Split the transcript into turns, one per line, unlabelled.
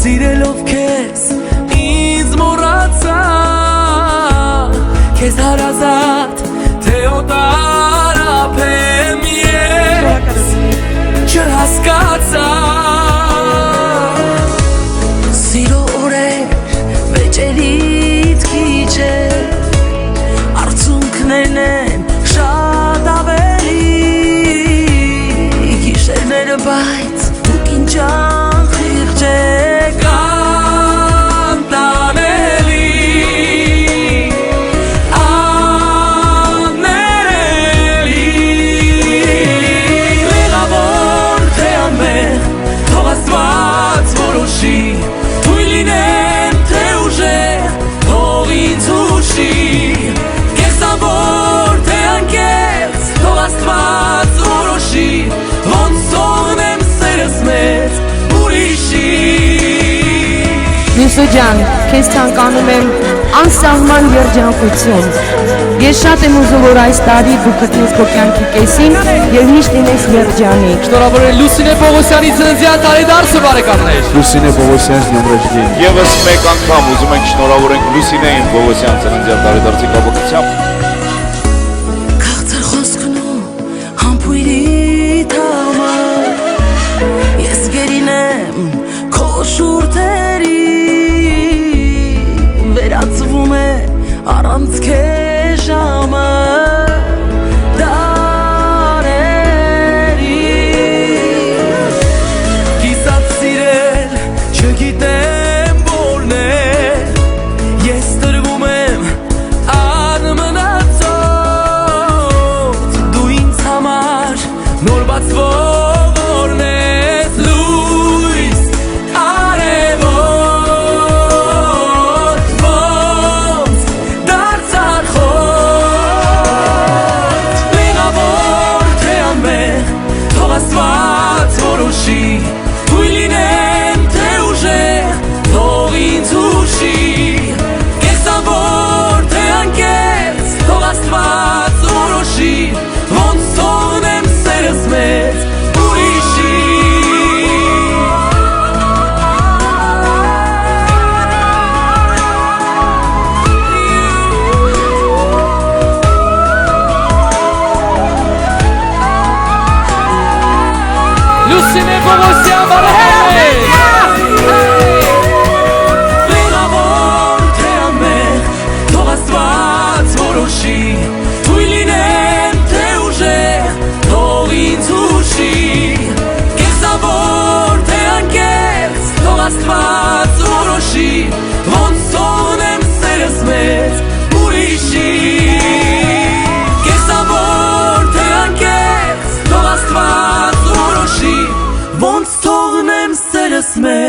Սիրելով քեզ ինձ մոռացա Քեզ հարազատ թե օտար ապեմ ես չհասկացա Սիրո օրեր վեճերիդ քիչ է Արցունքներն են շատ ավելի Գիշերները բայց դուք ինչ անխիղճ եք
Մյուսո ջան, քեզ ցանկանում եմ անսահման երջանկություն Ես շատ եմ ուզում, որ այս տարի դու գտնես քո կյանքի կեսին և միշտ լինես երջանիկ
Շնորհավոր եմ Լուսինե Պողոսյանի ծննդյան տարեդարձը բարեկամներ
Լուսինե Պողոսյան դյոմ ռոժդեն
Եվս մեկ անգամ ուզում ենք շնորհավորենք Լուսինեին Պողոսյան ծննդյան տարեդարձի կապակցությամբ
Քաղցր խոսքն ու համբույրիդ համար Ես գերին եմ քո շուրթերի Վերածվում է առանց քեզ ժամը դարերի Կիսած սիրել չգիտեմ որն է Ես տրվում եմ անմնացող Դու ինձ համար նոր բացվող օրն ես լույս արևոտ ոնց դարձար խոտ Մեղավոր թե անմեղ թող Աստված որոշի Թույլ լինեմ թե ուժեղ թող ինձ հուշի Կեղծավոր թե անկեղծ թող Աստված որոշի Ոնց թողնեմ սերս մեծ ուրիշի
Լուսինե Պողոսյան բարեկամներ
Մեղավոր թե անմեղ թող Աստված որոշի Թույլ լինեմ թե ուժեղ թող ինձ հուշի Կեղծավոր թե անկեղծ թող Աստված որոշի Ոնց թողնեմ սերս մեծ ուրիշի Կեղծավոր թե անկեղծ թող Աստված որոշի Ոնց թողնեմ սերս մեծ